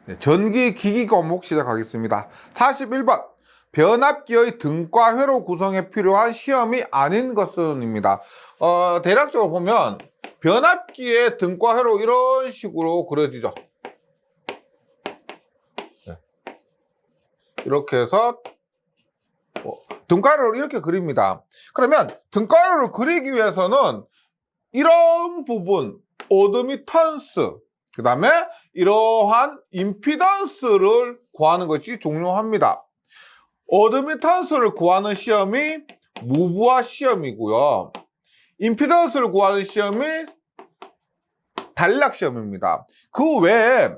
네, 전기 기기 과목 시작하겠습니다. 41번. 변압기의 등과 회로 구성에 필요한 시험이 아닌 것은입니다. 대략적으로 보면 변압기의 등과 회로 이런 식으로 그려지죠. 네. 이렇게 해서 등과 회로를 이렇게 그립니다. 그러면 등과 회로를 그리기 위해서는 이런 부분, 어드미턴스, 그 다음에 이러한 임피던스를 구하는 것이 중요합니다. 어드미턴스를 구하는 시험이 무브화 시험이고요. 임피던스를 구하는 시험이 단락 시험입니다. 그 외에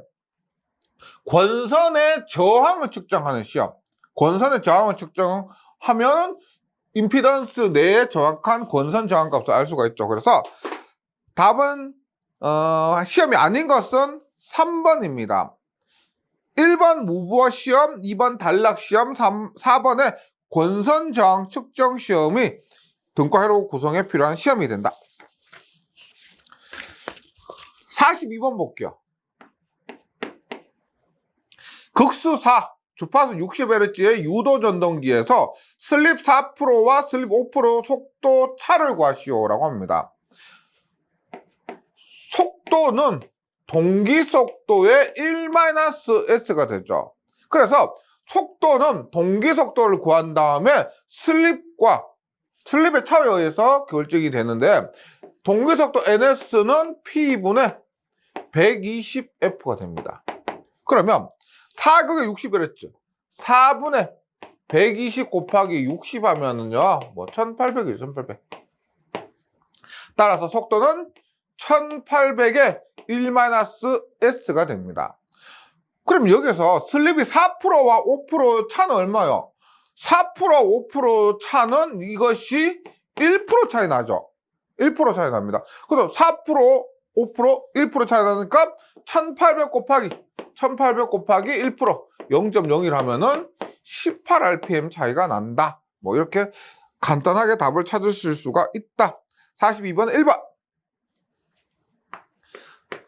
권선의 저항을 측정하는 시험. 권선의 저항을 측정하면 임피던스 내에 정확한 권선 저항값을 알 수가 있죠. 그래서 답은 시험이 아닌 것은 3번입니다. 1번 무브화 시험, 2번 단락 시험, 4번의 권선 저항 측정 시험이 등과 회로 구성에 필요한 시험이 된다. 42번 볼게요. 극수 4, 주파수 60Hz의 유도 전동기에서 슬립 4%와 슬립 5% 속도 차를 구하시오라고 합니다. 속도는 동기 속도의 1-s가 되죠. 그래서 속도는 동기 속도를 구한 다음에 슬립의 차에 의해서 결정이 되는데, 동기 속도 ns는 p분의 120f가 됩니다. 그러면 4극의 60Hz 4분의 120 곱하기 60 하면은요 1800이에요. 1800. 따라서 속도는 1800의 1-s가 됩니다. 그럼 여기서 슬립이 4%와 5% 차는 얼마요? 4%와 5% 차는 이것이 1% 차이 나죠. 1% 차이 납니다. 그래서 4%, 5%, 1% 차이 나니까 1800 곱하기 1% 0.01 하면은 18rpm 차이가 난다. 뭐 이렇게 간단하게 답을 찾으실 수가 있다. 42번 1번.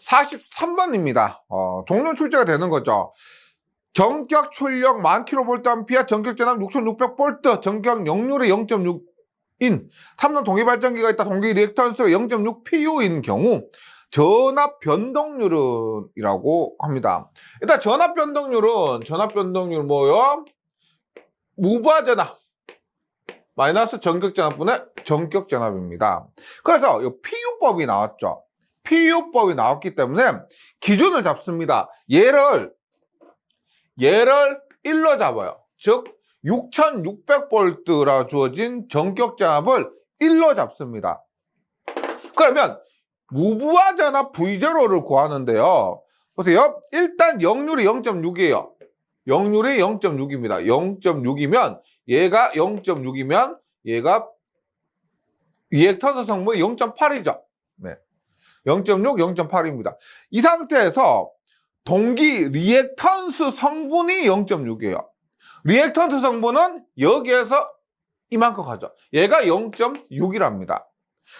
43번입니다. 종료 출제가 되는 거죠. 전격 출력 1000kVA, 전격 전압 6600V, 전격 역률이 0.6인 3단 동기발전기가 있다. 동기 리액턴스가 0.6PU인 경우 전압 변동률이라고 합니다. 일단 전압 변동률 뭐요? 무브화 전압 마이너스 전격 전압분의 전격 전압입니다. 그래서 이 PU법이 나왔죠. PU법이 나왔기 때문에 기준을 잡습니다. 얘를 1로 잡아요. 즉 6600V라 주어진 전격 전압을 1로 잡습니다. 그러면 무브화 전압 V0를 구하는데요. 보세요. 일단 역률이 0.6이에요. 역률이 0.6입니다. 0.6이면 얘가 0.6이면 얘가 리액턴스 성분이 0.8이죠. 네. 0.6, 0.8입니다. 이 상태에서 동기 리액턴스 성분이 0.6이에요. 리액턴스 성분은 여기에서 이만큼 가죠. 얘가 0.6이랍니다.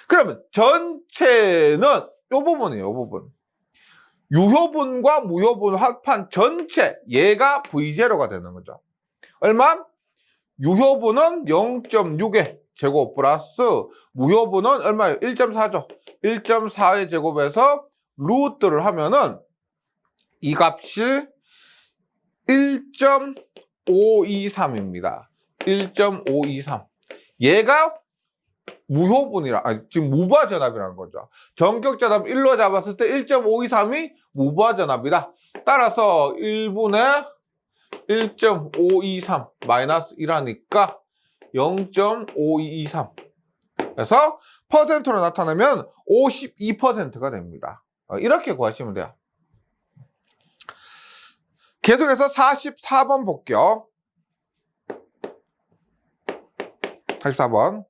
그러면 전체는 이 부분이에요. 이 부분. 유효분과 무효분 합한 전체, 얘가 V0가 되는 거죠. 얼마? 유효분은 0.6의 제곱 플러스 무효분은 얼마예요? 1.4죠. 1.4의 제곱에서 루트를 하면은 이 값이 1.523입니다. 1.523. 얘가 지금 무브화 전압이라는 거죠. 전격 전압 1로 잡았을 때 1.523이 무브화 전압이다. 따라서 1분의 1.523 마이너스 1하니까 0.523. 그래서 퍼센트로 나타내면 52%가 됩니다. 이렇게 구하시면 돼요. 계속해서 44번 볼게요. 44번.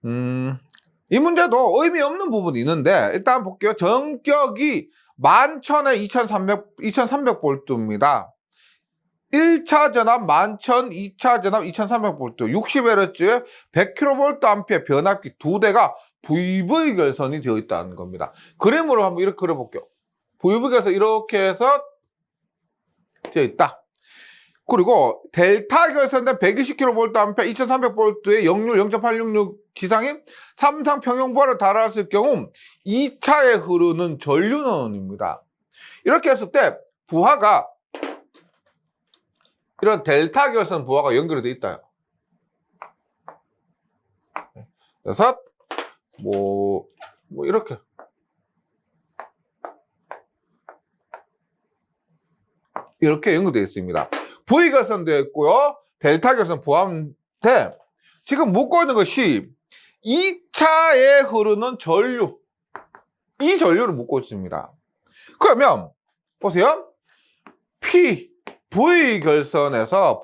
이 문제도 의미 없는 부분이 있는데 일단 볼게요. 전격이 11,000에 2300V입니다. 1차 전압 11,000, 2차 전압 2300V, 60Hz에 100kVA 변압기 2대가 VV 결선이 되어 있다는 겁니다. 그림으로 한번 이렇게 그려볼게요. VV 결선 이렇게 해서 되어 있다. 그리고 델타 결선된 120kVA 2300V의 역률 0.866 기상인 삼성 평형부하를 달았을 경우 2차에 흐르는 전류는입니다. 이렇게 했을 때 부하가 이런 델타 결선 부하가 연결이 되어 있다요. 그래서 뭐 이렇게 연결되어 있습니다. V 결선되어 있고요. 델타 결선 포함돼 지금 묻고 있는 것이 2차에 흐르는 전류, 이 전류를 묻고 있습니다. 그러면 보세요. V 결선에서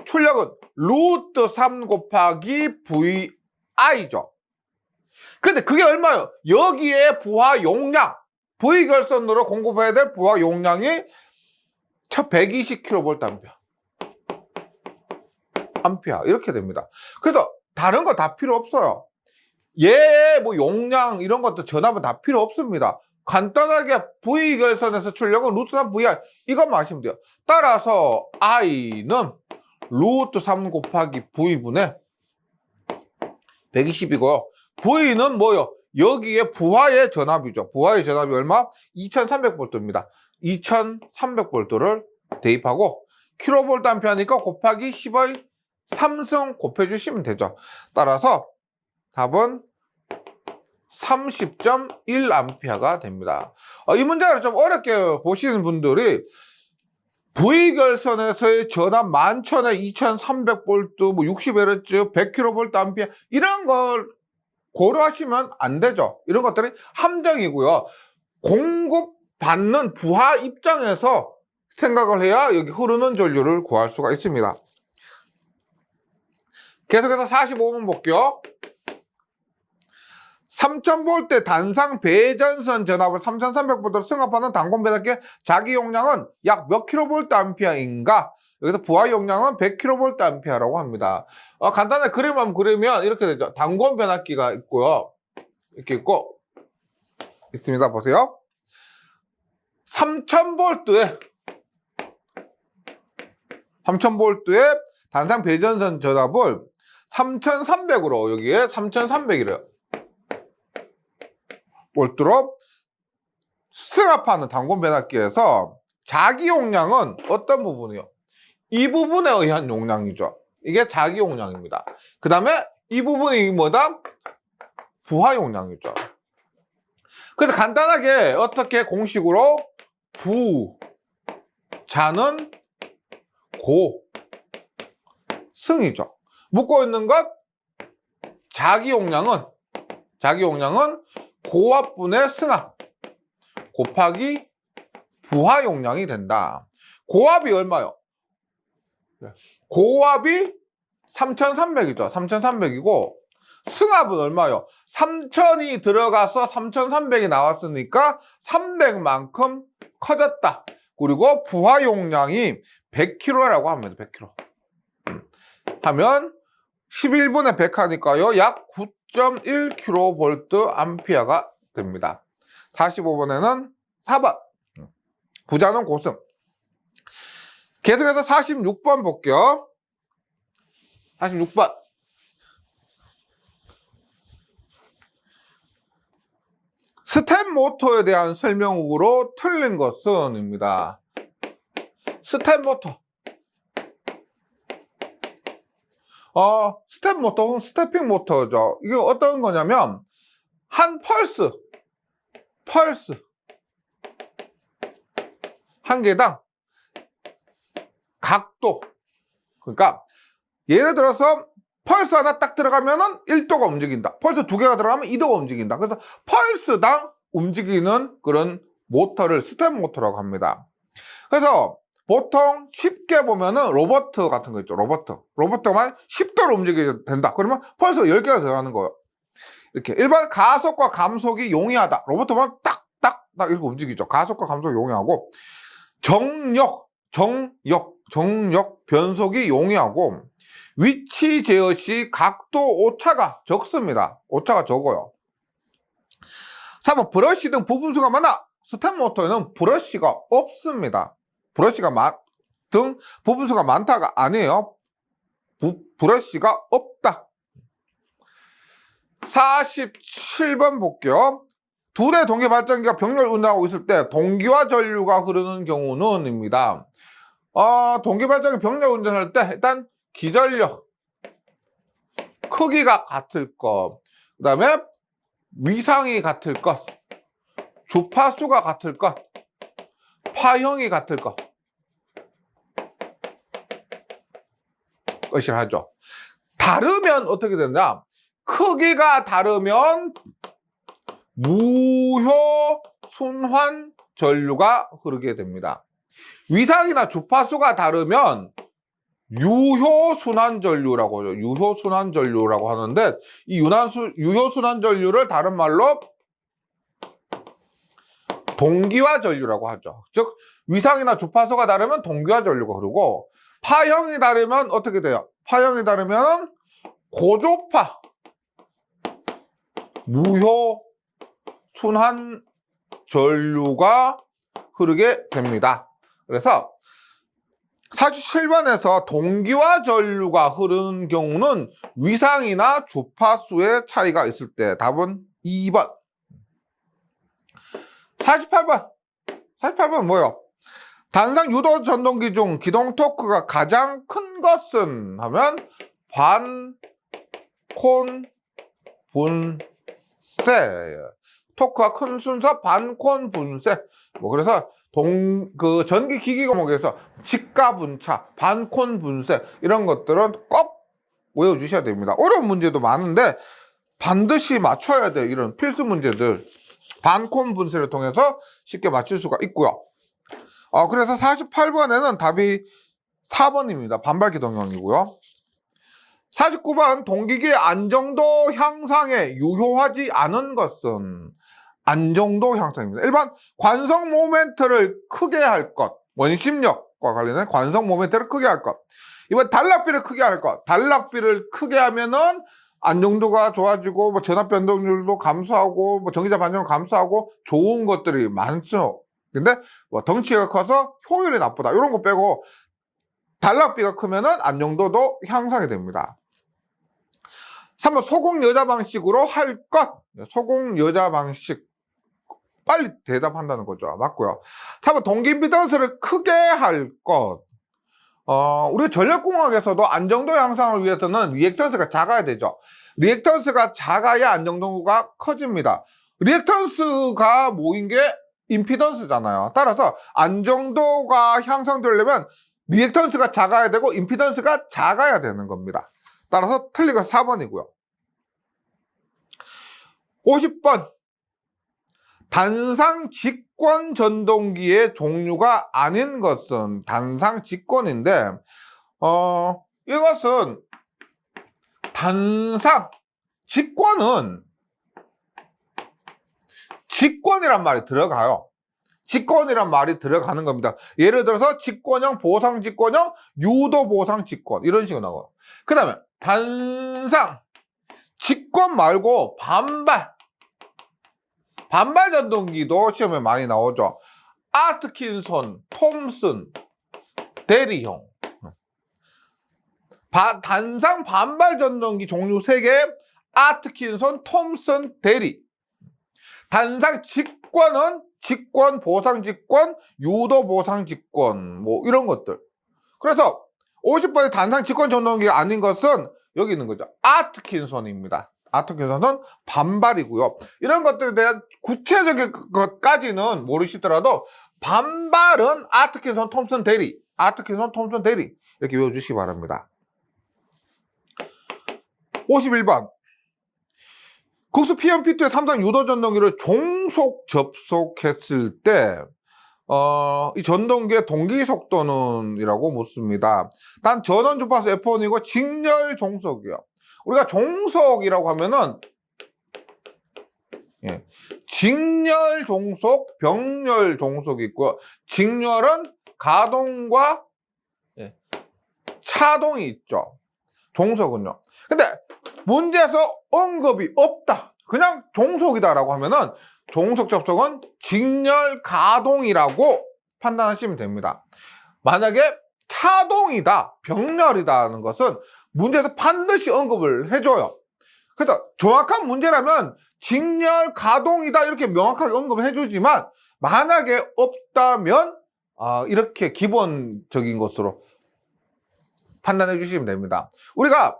출력은 루트 3 곱하기 VI죠. 근데 그게 얼마예요? 여기에 부하 용량, V 결선으로 공급해야 될 부하 용량이 120kVA. 이렇게 됩니다. 그래서 다른 거 다 필요 없어요. 얘 뭐 용량 이런 것도 전압은 다 필요 없습니다. 간단하게 V 결선에서 출력은 루트 3 VI 이것만 아시면 돼요. 따라서 I는 루트 3 곱하기 V분의 120이고요. V는 뭐요? 여기에 부하의 전압이죠. 부하의 전압이 얼마? 2300V입니다. 2300V를 대입하고 kVA 하니까 곱하기 10의 3승 곱해주시면 되죠. 따라서 답은 30.1A가 됩니다. 이 문제를 좀 어렵게 보시는 분들이 V결선에서의 전압 11,000에 2300V, 60Hz, 100kVA 이런 걸 고려하시면 안 되죠. 이런 것들이 함정이고요. 공급받는 부하 입장에서 생각을 해야 여기 흐르는 전류를 구할 수가 있습니다. 계속해서 45번 볼게요. 3000V 단상 배전선 전압을 3300V로 승합하는 단권 배달기의 자기 용량은 약 몇 kVA인가? 여기서 부하 용량은 100kVA라고 합니다. 간단하게 그림 한번 그리면 이렇게 되죠. 단권 변압기가 있고요. 이렇게 있고 있습니다. 보세요. 3000V에 단상 배전선 전압을 3300으로 여기에 3300이래요. 볼트로 승합하는 단권 변압기에서 자기 용량은 어떤 부분이요? 이 부분에 의한 용량이죠. 이게 자기 용량입니다. 그 다음에 이 부분이 뭐다? 부하 용량이죠. 그래서 간단하게 어떻게 공식으로 부자는 고 승이죠. 묻고 있는 것 자기 용량은 고압분의 승합 곱하기 부하 용량이 된다. 고압이 얼마요? 고압이 3300이죠. 3300이고 승합은 얼마요? 3000이 들어가서 3300이 나왔으니까 300만큼 커졌다. 그리고 부하 용량이 100kg라고 하면 100kg 하면 11분의 100 하니까요. 약 9.1kVA 됩니다. 45번에는 4번 부자는 고승. 계속해서 46번 볼게요. 46번 스텝 모터에 대한 설명으로 틀린 것은 입니다. 스텝 모터 스텝 모터는 스태핑 모터죠. 이게 어떤 거냐면 한 펄스 한 개당 각도, 그러니까 예를 들어서 펄스 하나 딱 들어가면은 1도가 움직인다. 펄스 두 개가 들어가면 2도가 움직인다. 그래서 펄스당 움직이는 그런 모터를 스텝 모터라고 합니다. 그래서 보통 쉽게 보면은 로봇 같은 거 있죠. 로봇만 10도로 움직여야 된다. 그러면 펄스 10개가 들어가는 거예요. 이렇게 일반 가속과 감속이 용이하다. 로봇만 딱딱 이렇게 움직이죠. 가속과 감속이 용이하고 정력 변속이 용이하고 위치 제어 시 각도 오차가 적습니다. 오차가 적어요. 3번 브러쉬 등 부분수가 많아. 스텝 모터에는 브러쉬가 없습니다. 등 부분수가 많다가 아니에요. 브러쉬가 없다. 47번 볼게요. 두 대 동기 발전기가 병렬 운행하고 있을 때 동기화 전류가 흐르는 경우는 입니다. 동기 발전기 병렬 운전할 때 일단 기전력 크기가 같을 것, 그 다음에 위상이 같을 것, 주파수가 같을 것, 파형이 같을 것, 것이라 하죠. 다르면 어떻게 되냐? 크기가 다르면 무효 순환 전류가 흐르게 됩니다. 위상이나 주파수가 다르면 유효 순환 전류라고 하죠. 유효 순환 전류라고 하는데 이 유효 순환 전류를 다른 말로 동기화 전류라고 하죠. 즉 위상이나 주파수가 다르면 동기화 전류가 흐르고 파형이 다르면 어떻게 돼요? 파형이 다르면 고조파 무효 순환 전류가 흐르게 됩니다. 그래서 47번에서 동기화 전류가 흐르는 경우는 위상이나 주파수의 차이가 있을 때 답은 2번. 48번 뭐예요? 단상 유도 전동기 중 기동 토크가 가장 큰 것은 하면 반콘 분쇄. 토크가 큰 순서 반콘 분쇄. 그래서 전기 기기 과목에서 직가 분차, 반콘 분쇄 이런 것들은 꼭 외워주셔야 됩니다. 어려운 문제도 많은데 반드시 맞춰야 돼요. 이런 필수 문제들. 반콘 분쇄를 통해서 쉽게 맞출 수가 있고요. 그래서 48번에는 답이 4번입니다. 반발기동형이고요. 49번 동기기의 안정도 향상에 유효하지 않은 것은 안정도 향상입니다. 1번 관성 모멘트를 크게 할 것. 원심력과 관련된 관성 모멘트를 크게 할 것. 2번 단락비를 크게 할 것. 단락비를 크게 하면은 안정도가 좋아지고 전압 변동률도 감소하고 전기자 반전을 감소하고 좋은 것들이 많죠. 근데 덩치가 커서 효율이 나쁘다. 이런 거 빼고 단락비가 크면은 안정도도 향상이 됩니다. 3번 소공 여자 방식으로 할 것. 소공 여자 방식. 빨리 대답한다는 거죠. 맞고요. 4번 동기 임피던스를 크게 할 것. 우리 전력공학에서도 안정도 향상을 위해서는 리액턴스가 작아야 되죠. 리액턴스가 작아야 안정도가 커집니다. 리액턴스가 모인 게 임피던스잖아요. 따라서 안정도가 향상되려면 리액턴스가 작아야 되고 임피던스가 작아야 되는 겁니다. 따라서 틀린 건 4번이고요. 50번 단상 직권 전동기의 종류가 아닌 것은 단상 직권인데 이것은 단상 직권은 직권이란 말이 들어가요. 직권이란 말이 들어가는 겁니다. 예를 들어서 직권형, 보상 직권형, 유도 보상 직권 이런 식으로 나와요. 그 다음에 단상 직권 말고 반발 전동기도 시험에 많이 나오죠. 아트킨손, 톰슨, 대리형. 단상 반발 전동기 종류 3개, 아트킨손, 톰슨, 대리. 단상 직권은 직권, 보상 직권, 유도 보상 직권, 이런 것들. 그래서 50번의 단상 직권 전동기가 아닌 것은 여기 있는 거죠. 아트킨손입니다. 아트킨손은 반발이고요. 이런 것들에 대한 구체적인 것까지는 모르시더라도 반발은 아트킨손, 톰슨, 대리. 아트킨손, 톰슨, 대리. 이렇게 외워주시기 바랍니다. 51번. 국수 P1, P2의 3단 유도 전동기를 종속 접속했을 때 이 전동기의 동기 속도는 이라고 묻습니다. 단 전원 주파수 F1이고 직렬 종속이요. 우리가 종속이라고 하면은 직렬 종속, 병렬 종속이 있고 직렬은 가동과 차동이 있죠. 종속은요. 근데 문제에서 언급이 없다. 그냥 종속이다라고 하면은 종속 접속은 직렬 가동이라고 판단하시면 됩니다. 만약에 차동이다, 병렬이다는 것은 문제에서 반드시 언급을 해줘요. 그래서 정확한 문제라면 직렬, 가동이다 이렇게 명확하게 언급을 해주지만 만약에 없다면 이렇게 기본적인 것으로 판단해 주시면 됩니다. 우리가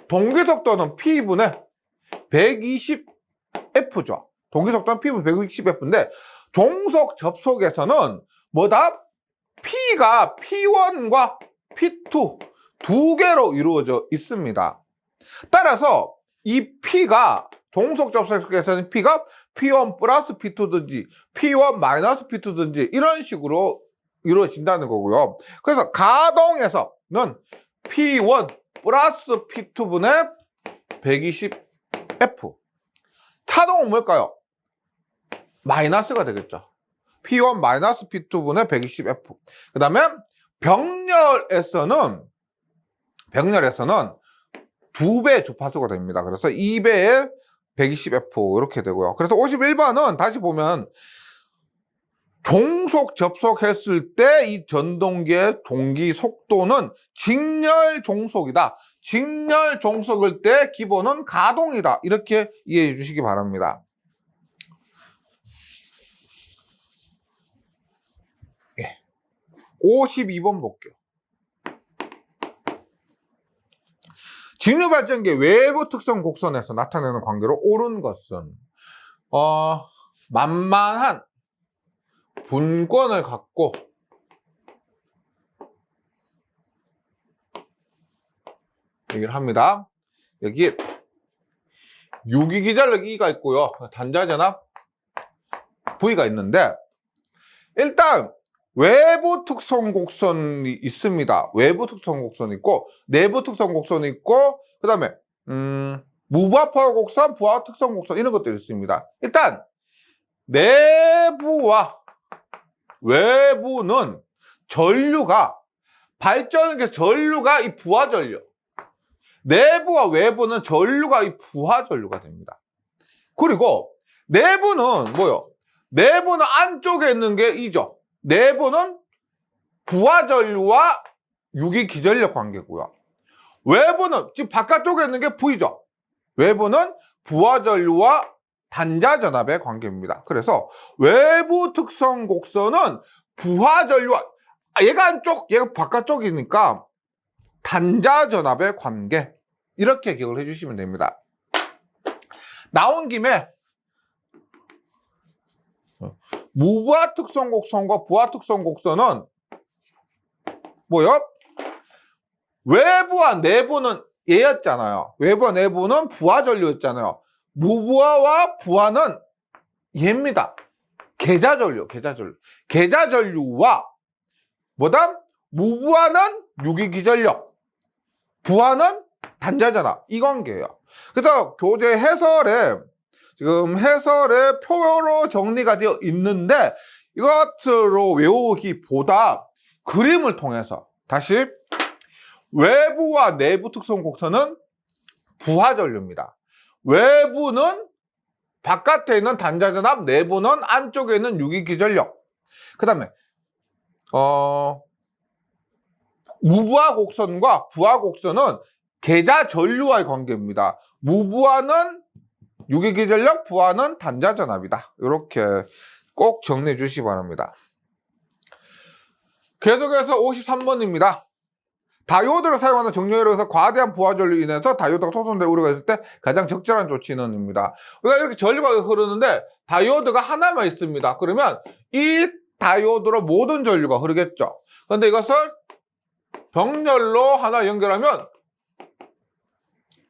동기속도는 P분의 120F죠. 동기속도는 P분 120F인데 종속 접속에서는 뭐다? P가 P1과 P2 두 개로 이루어져 있습니다. 따라서 이 P가 종속 접속에서는 P가 P1 플러스 P2든지 P1 마이너스 P2든지 이런 식으로 이루어진다는 거고요. 그래서 가동에서는 P1 플러스 P2분의 120F. 차동은 뭘까요? 마이너스가 되겠죠. P1 마이너스 P2분의 120F. 그 다음에 병렬에서는 2배 주파수가 됩니다. 그래서 2배에 120F 이렇게 되고요. 그래서 51번은 다시 보면 종속 접속했을 때 이 전동기의 동기 속도는 직렬 종속이다. 직렬 종속일 때 기본은 가동이다. 이렇게 이해해 주시기 바랍니다. 52번 볼게요. 직류발전기의 외부 특성 곡선에서 나타내는 관계로 옳은 것은 만만한 분권을 갖고 얘기를 합니다. 여기 유기기전력 E가 있고요. 단자전압 V가 있는데 일단 외부 특성 곡선이 있습니다. 외부 특성 곡선이 있고 내부 특성 곡선이 있고 그 다음에 무부하 포화 곡선, 부하 특성 곡선 이런 것들이 있습니다. 일단 내부와 외부는 전류가 발전하는 게 전류가 이 부하 전류, 내부와 외부는 전류가 이 부하 전류가 됩니다. 그리고 내부는 뭐요? 내부는 안쪽에 있는 게 이죠. 내부는 부하 전류와 유기 기전력 관계고요. 외부는 지금 바깥쪽에 있는 게 V죠. 외부는 부하 전류와 단자 전압의 관계입니다. 그래서 외부 특성 곡선은 부하 전류와 얘가 안쪽, 얘가 바깥쪽이니까 단자 전압의 관계 이렇게 기억을 해주시면 됩니다. 나온 김에 무부하 특성 곡선과 부하 특성 곡선은 뭐요? 외부와 내부는 얘였잖아요. 외부와 내부는 부하 전류였잖아요. 무부하와 부하는 얘입니다. 계자 전류. 계자 전류와 뭐다? 무부하는 유기기전력, 부하는 단자전압 이 관계예요. 그래서 교재 해설에 지금 해설의 표로 정리가 되어 있는데 이것으로 외우기보다 그림을 통해서 다시 외부와 내부 특성 곡선은 부하 전류입니다. 외부는 바깥에 있는 단자전압, 내부는 안쪽에 있는 유기기전력. 그 다음에 무부하 곡선과 부하 곡선은 계자 전류와의 관계입니다. 무부하는 유기기전력, 부하는 단자전압이다. 이렇게 꼭 정리해 주시기 바랍니다. 계속해서 53번입니다. 다이오드를 사용하는 정렬에서 과대한 부하 전류로 인해서 다이오드가 소선될 우려가 있을 때 가장 적절한 조치는입니다. 우리가 이렇게 전류가 흐르는데 다이오드가 하나만 있습니다. 그러면 이 다이오드로 모든 전류가 흐르겠죠. 그런데 이것을 병렬로 하나 연결하면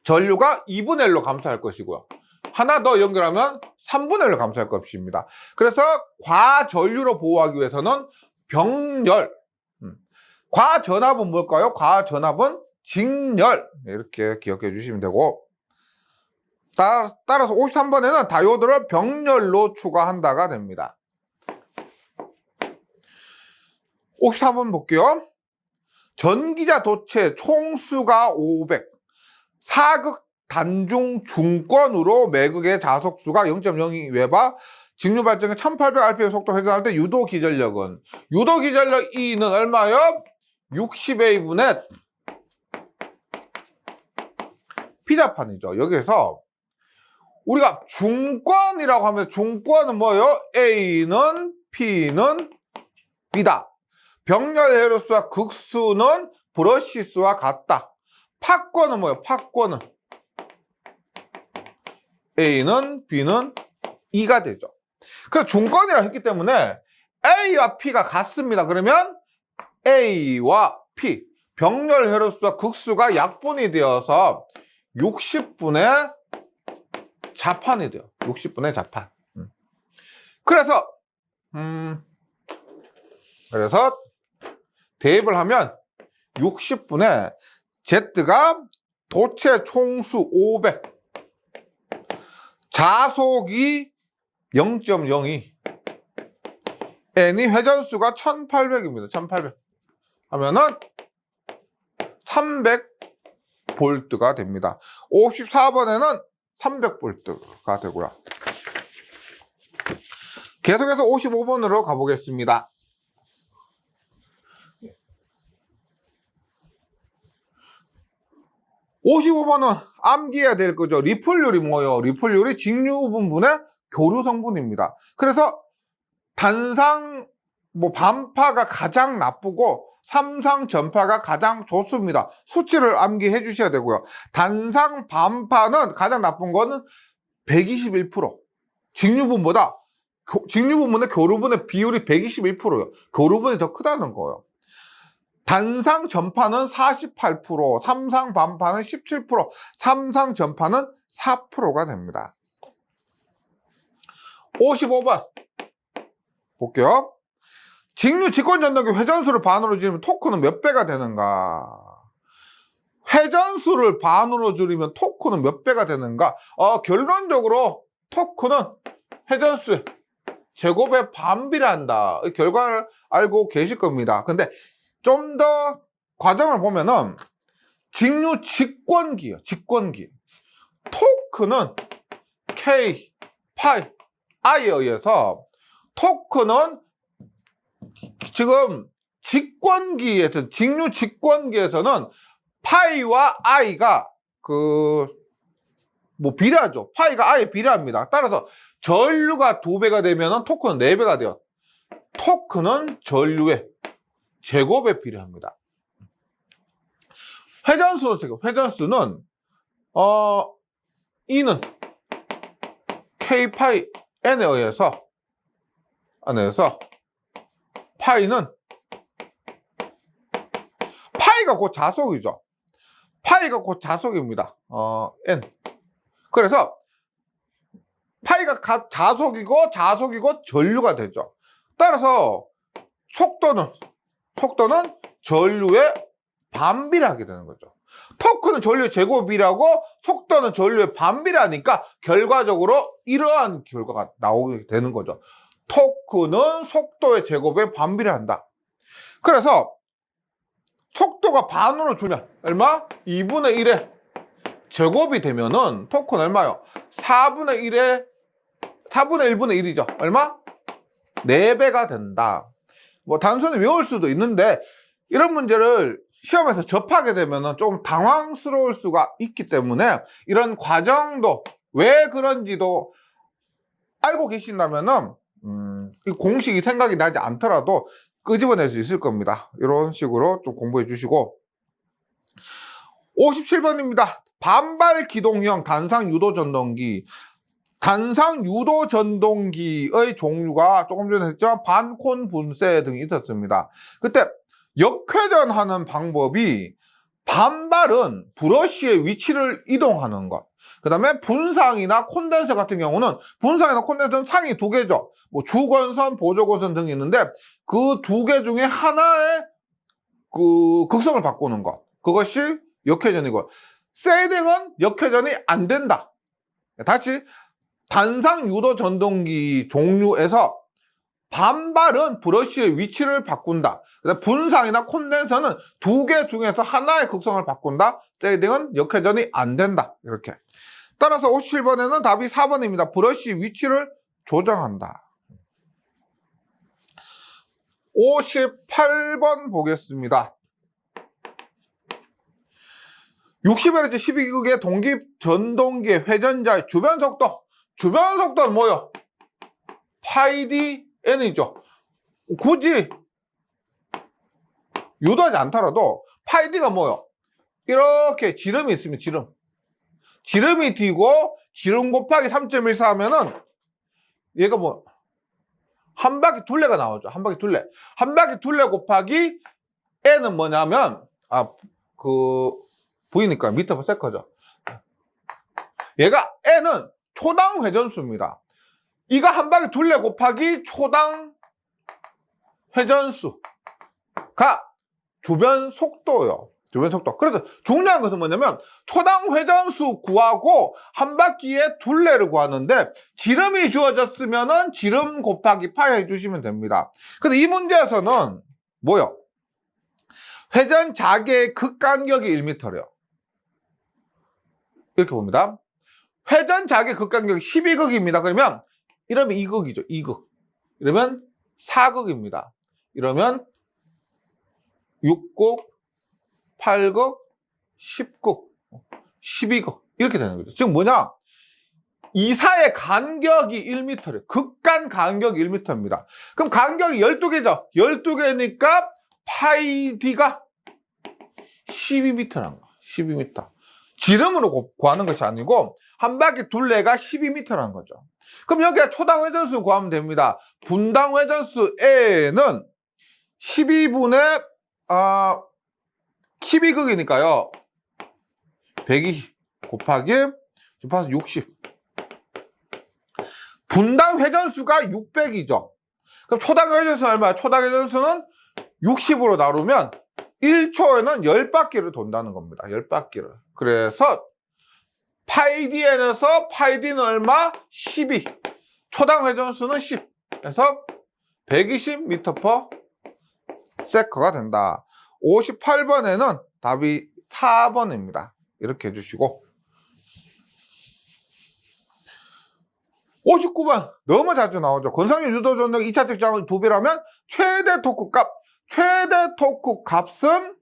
전류가 2분의 1로 감소할 것이고요. 하나 더 연결하면 3분의 1로 감소할 것입니다. 그래서 과전류로 보호하기 위해서는 병렬, 과전압은 뭘까요? 과전압은 직렬 이렇게 기억해 주시면 되고 따라서 53번에는 다이오드를 병렬로 추가한다가 됩니다. 54번 볼게요. 전기자 도체 총수가 500, 사극 단중 중권으로 매극의 자속수가 0.02웨바, 직류 발전기 1800rpm 속도 회전할 때 유도 기전력은 유도 기전력 E는 얼마요? 60A분의 P자판이죠. 여기서 우리가 중권이라고 하면 중권은 뭐예요? A는 P는 B다. 병렬 회로수와 극수는 브러시수와 같다. 파권은 뭐예요? 파권은 A는 B는 E가 되죠. 그래서 중권이라 했기 때문에 A와 P가 같습니다. 그러면 A와 P 병렬 회로수와 극수가 약분이 되어서 60분의 자판이 돼요. 60분의 자판. 그래서 대입을 하면 60분의 Z가 도체 총수 500, 자속이 0.02, N이 회전수가 1800입니다. 1800 하면은 300V가 됩니다. 54번에는 300V가 되고요. 계속해서 55번으로 가보겠습니다. 55번은 암기해야 될 거죠. 리플률이 뭐예요? 리플률이 직류 분분의 교류 성분입니다. 그래서 단상 반파가 가장 나쁘고 삼상 전파가 가장 좋습니다. 수치를 암기해 주셔야 되고요. 단상 반파는 가장 나쁜 거는 121%. 직류분보다 직류분분의 교류분의 비율이 121%예요. 교류분이 더 크다는 거예요. 단상 전파는 48%, 삼상 반파는 17%, 삼상 전파는 4%가 됩니다. 55번 볼게요. 직류 직권전동기 회전수를 반으로 줄이면 토크는 몇 배가 되는가? 회전수를 반으로 줄이면 토크는 몇 배가 되는가? 결론적으로 토크는 회전수 제곱에 반비례한다. 이 결과를 알고 계실 겁니다. 근데 좀 더 과정을 보면은 직류 직권기예요. 직권기. 토크는 K, 파이, I에 의해서 토크는 지금 직권기에서 직류 직권기에서는 파이와 I가 비례하죠. 파이가 I에 비례합니다. 따라서 전류가 2배가 되면 토크는 4배가 돼요. 토크는 전류의 제곱에 비례합니다. 회전수는 E는 K 파이 N에 의해서 파이는 파이가 곧 자속이죠. 파이가 곧 자속입니다. N. 그래서 파이가 자속이고 전류가 되죠. 따라서 속도는 전류에 반비례하게 되는 거죠. 토크는 전류의 제곱이라고 속도는 전류의 반비례하니까 결과적으로 이러한 결과가 나오게 되는 거죠. 토크는 속도의 제곱에 반비례한다. 그래서 속도가 반으로 줄면 얼마? 2분의 1의 제곱이 되면은 토크는 얼마요? 4분의 1분의 1이죠. 얼마? 4배가 된다. 단순히 외울 수도 있는데 이런 문제를 시험에서 접하게 되면 좀 당황스러울 수가 있기 때문에 이런 과정도 왜 그런지도 알고 계신다면은 이 공식이 생각이 나지 않더라도 끄집어낼 수 있을 겁니다. 이런 식으로 좀 공부해 주시고 57번입니다. 반발 기동형 단상 유도 전동기. 단상 유도 전동기의 종류가 조금 전에 했지만 반콘 분쇄 등이 있었습니다. 그때 역회전하는 방법이 반발은 브러쉬의 위치를 이동하는 것. 그 다음에 분상이나 콘덴서 같은 경우는 분상이나 콘덴서는 상이 2개죠. 주건선, 보조건선 등이 있는데 그 2개 중에 하나의 극성을 바꾸는 것. 그것이 역회전이고 세이딩은 역회전이 안 된다. 다시 단상 유도 전동기 종류에서 반발은 브러쉬의 위치를 바꾼다. 분상이나 콘덴서는 2개 중에서 하나의 극성을 바꾼다. 세이딩은 역회전이 안 된다. 이렇게. 따라서 57번에는 답이 4번입니다. 브러쉬 위치를 조정한다. 58번 보겠습니다. 60Hz 12기국의 동기 전동기의 회전자의 주변 속도. 주변 속도는 뭐요? 파이 dn이죠. 굳이 유도하지 않더라도 파이 d가 뭐요? 이렇게 지름이 있으면 지름이 d고 지름 곱하기 3.14 하면은 얘가 뭐 한 바퀴 둘레가 나오죠. 한 바퀴 둘레. 한 바퀴 둘레 곱하기 n은 뭐냐면 보이니까 미터 퍼 세컨죠. 얘가 n은 초당 회전수입니다. 이가 한 바퀴 둘레 곱하기 초당 회전수가 주변 속도예요. 주변 속도. 그래서 중요한 것은 뭐냐면 초당 회전수 구하고 한 바퀴의 둘레를 구하는데 지름이 주어졌으면은 지름 곱하기 파이 해주시면 됩니다. 근데 이 문제에서는 뭐요? 회전 자개의 극간격이 1m래요. 이렇게 봅니다. 회전 자개 극간격이 12극입니다. 그러면 이러면 2극이죠. 2극. 이러면 4극입니다. 이러면 6극, 8극, 10극, 12극 이렇게 되는 거죠. 즉 뭐냐? 이 사이의 간격이 1m래요. 극간 간격이 1m입니다. 그럼 간격이 12개죠. 12개니까 파이 d가 12m라는 거야. 12m. 지름으로 구하는 것이 아니고 한 바퀴 둘레가 12m라는 거죠. 그럼 여기에 초당 회전수 구하면 됩니다. 분당 회전수 A는 12분의 12극이니까요. 120 곱하기 60. 분당 회전수가 600이죠. 그럼 초당 회전수는 얼마야? 초당 회전수는 60으로 나누면 1초에는 10바퀴를 돈다는 겁니다. 10바퀴를. 그래서 파이 dn에서 파이 d는 얼마? 12. 초당 회전수는 10. 그래서 120m/s가 된다. 58번에는 답이 4번입니다. 이렇게 해주시고 59번 너무 자주 나오죠. 권상윤 유도 전력 2차 측정을 2배라면 최대 토크 값은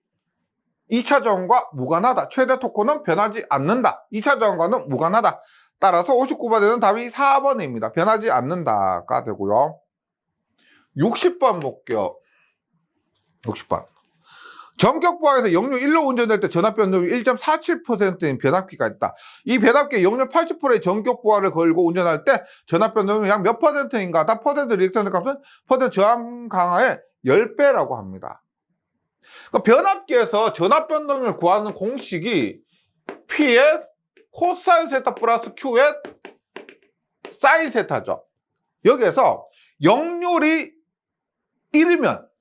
2차 저항과 무관하다. 최대 토크는 변하지 않는다. 2차 저항과는 무관하다. 따라서 59번에는 답이 4번입니다. 변하지 않는다가 되고요. 60번 볼게요. 60번. 전격부하에서 역류 1로 운전될 때 전압 변동이 1.47%인 변압기가 있다. 이 변압기에 역류 80%의 전격부하를 걸고 운전할 때 전압 변동이 약 몇 %인가? 다 퍼센트 리액턴 값은 퍼센트 저항 강화의 10배라고 합니다. 그러니까 변압기에서 전압 변동을 구하는 공식이 P의 코사인 세타 플러스 Q의 사인 세타죠. 여기에서 역률이 1이면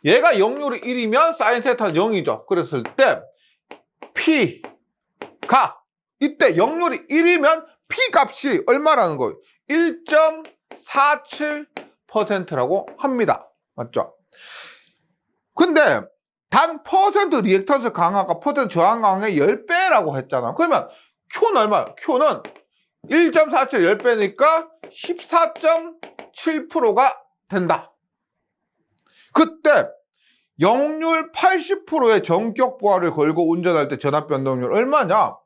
얘가 역률이 1이면 사인 세타는 0이죠. 그랬을 때 P가 이때 역률이 1이면 P 값이 얼마라는 거예요? 1.47%라고 합니다. 맞죠? 근데 단 퍼센트 리액턴스 강화가 퍼센트 저항 강화의 10배라고 했잖아. 그러면 Q는 얼마야? Q는 1.47 10배니까 14.7%가 된다. 그때 역률 80%의 전격 부하를 걸고 운전할 때 전압 변동률 얼마냐?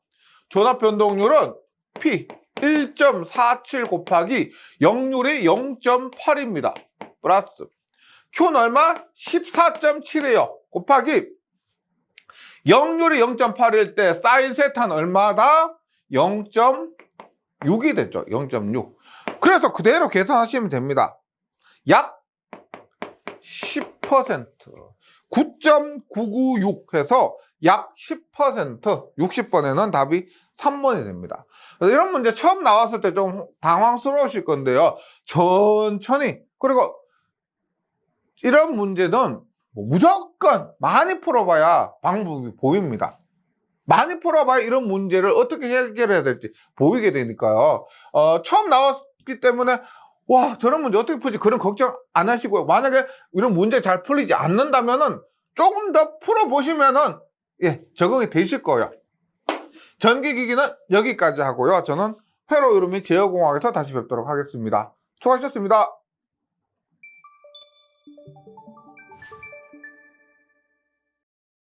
전압 변동률은 P 1.47 곱하기 역률이 0.8입니다. 플러스 Q는 얼마? 14.7이에요. 곱하기 역률이 0.8일 때 사인 세타는 얼마다? 0.6이 됐죠. 0.6. 그래서 그대로 계산하시면 됩니다. 약 10%. 9.996 해서 약 10%. 60번에는 답이 3번이 됩니다. 이런 문제 처음 나왔을 때 좀 당황스러우실 건데요. 천천히. 그리고 이런 문제는 무조건 많이 풀어봐야 방법이 보입니다. 많이 풀어봐야 이런 문제를 어떻게 해결해야 될지 보이게 되니까요. 처음 나왔기 때문에 와, 저런 문제 어떻게 풀지? 그런 걱정 안 하시고요. 만약에 이런 문제 잘 풀리지 않는다면은 조금 더 풀어보시면은 적응이 되실 거예요. 전기기기는 여기까지 하고요. 저는 회로 이름이 제어공학에서 다시 뵙도록 하겠습니다. 수고하셨습니다.